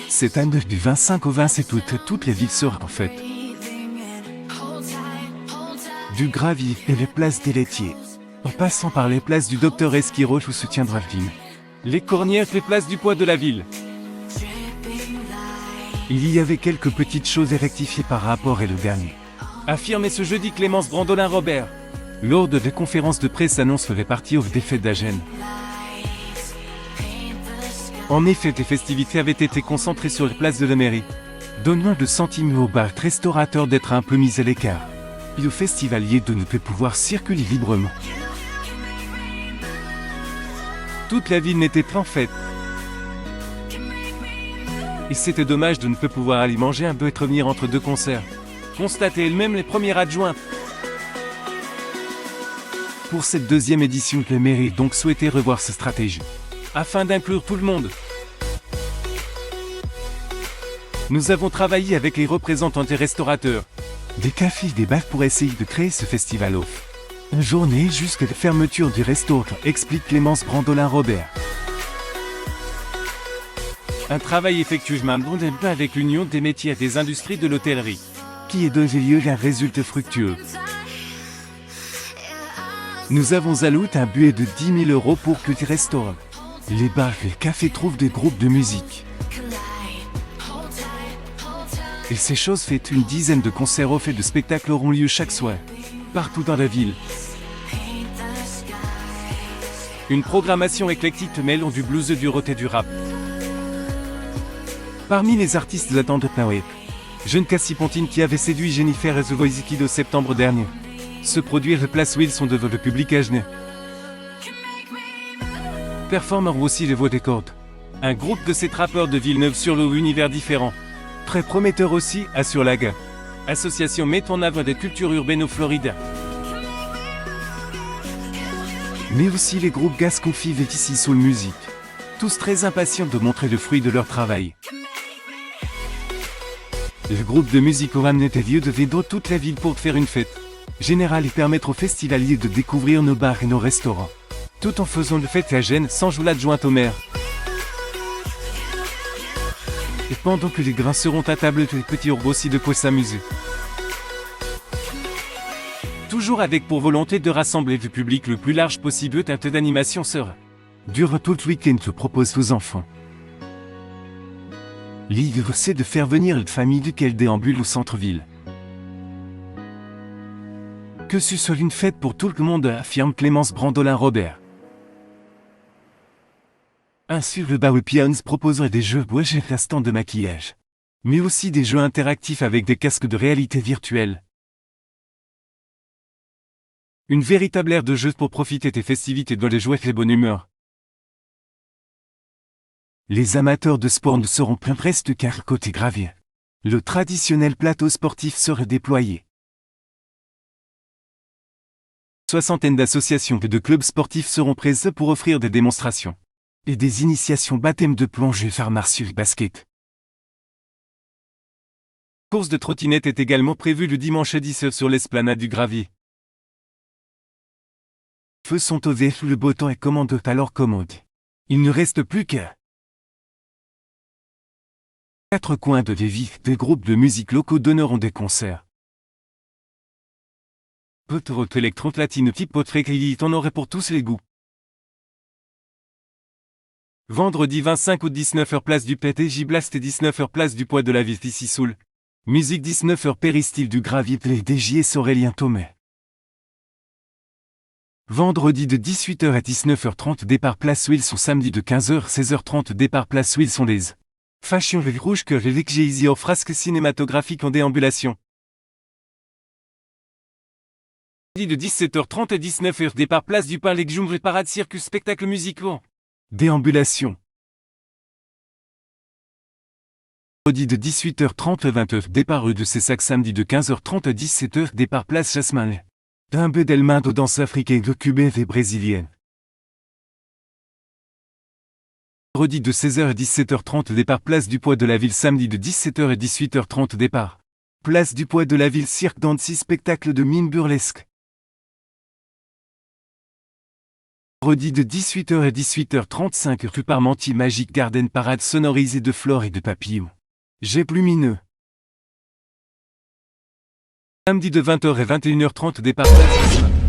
Cette année du 25 au 27 août, toutes les villes seront en fête. Du Gravier et les places des laitiers, en passant par les places du Docteur Esquiroche où se tiendra le film. Les Cornières, les places du poids de la ville. Il y avait quelques petites choses à rectifier par rapport à le dernier. Affirmait ce jeudi Clémence Brandolin-Robert. Lors de des conférences de presse annonce ferait partie des fêtes d'Agen. En effet, les festivités avaient été concentrées sur la place de la mairie, donnant le sentiment aux bars restaurateurs d'être un peu mis à l'écart, et aux festivaliers de ne plus pouvoir circuler librement. Toute la ville n'était pas en fête. Et c'était dommage de ne pas pouvoir aller manger un peu et revenir entre deux concerts. Constater elle-même les premières adjointes. Pour cette deuxième édition, la mairie donc souhaitait revoir sa stratégie, afin d'inclure tout le monde. Nous avons travaillé avec les représentants des restaurateurs, des cafés, des bars pour essayer de créer ce festival off. Une journée jusqu'à la fermeture du restaurant, explique Clémence Brandolin-Robert. Un travail effectué avec l'Union des métiers et des industries de l'hôtellerie, qui est donné lieu à un résultat fructueux. Nous avons ajouté un budget de 10 000 € pour que les restaurants, les bars et les cafés trouvent des groupes de musique. Et ces choses faites, une dizaine de concerts off et de spectacles auront lieu chaque soir, partout dans la ville. Une programmation éclectique mêlant du blues, du rock et du rap. Parmi les artistes attendent Pawet, jeune Cassie Pontine qui avait séduit Jennifer et The Voice Kid au septembre dernier. Se produire les places Wilson devant le public agenais. Performant aussi les voix des cordes. Un groupe de ces trappeurs de Villeneuve-sur-Lot, univers différents. Très prometteur aussi, assure Laga. Association met en avant des cultures urbaines au Florida. Mais aussi les groupes Gascon Five et ici Soul Music. Tous très impatients de montrer le fruit de leur travail. Le groupe de musique aura amené des lieux de vie dans toute la ville pour faire une fête générale et permettre aux festivaliers de découvrir nos bars et nos restaurants, tout en faisant le fête à Gênes sans jouer l'adjointe au maire. Et pendant que les grains seront à table, les petits auront aussi de quoi s'amuser. Toujours avec pour volonté de rassembler le public le plus large possible, un peu d'animation sera durant tout le week-end que propose aux enfants. L'idée c'est de faire venir une famille duquel déambule au centre-ville. Que ce soit une fête pour tout le monde, affirme Clémence Brandolin-Robert. Ainsi, le bar Pions proposerait des jeux bois et l'instant de maquillage, mais aussi des jeux interactifs avec des casques de réalité virtuelle. Une véritable aire de jeu pour profiter des festivités dans les joies et les bonne humeur. Les amateurs de sport ne seront plus presque car côté Gravier, le traditionnel plateau sportif serait déployé. Soixantaine d'associations et de clubs sportifs seront présents pour offrir des démonstrations et des initiations baptême de plongée, arts martiaux et basket. Course de trottinette est également prévue le dimanche 10 h sur l'esplanade du Gravier. Feux sont au vert, le beau temps est commande alors commode. Il ne reste plus qu'à 4 coins de Lévis, des groupes de musique locaux donneront des concerts. Potrote électro platine type potrécrilite, on aurait pour tous les goûts. Vendredi 25 août 19 h place du PTJ Blast et 19 h place du Poids de la Ville ici Soul. Musique 19 h Péristyle du Gravier Play DJS Aurélien Thomé. Vendredi de 18 h à 19 h 30 départ place Wilson, samedi de 15 h 16 h 30 départ place Wilson les Fashion Veuve Rouge que l'église en frasque cinématographique en déambulation. De 17 h 30 à 19 h départ place du Pain Legjumbre parade circus spectacle musicaux. Déambulation. Vendredi de 18 h 30 à 20 h départ rue de Cessac, samedi de 15 h 30 à 17 h départ place Jasmin. D'un peu d'Elmain de danse africaine de cubaine et brésilienne. Vendredi de 16 h à 17 h 30 départ place du Poids de la Ville, samedi de 17 h à 18 h 30 départ place du Poids de la Ville cirque dans 6 spectacles de mime burlesque. Redit de 18h à 18h35 rue Parmentier Magic Garden parade sonorisée de fleurs et de papillons. Jets lumineux. Samedi de 20h à 21h30 départ Place.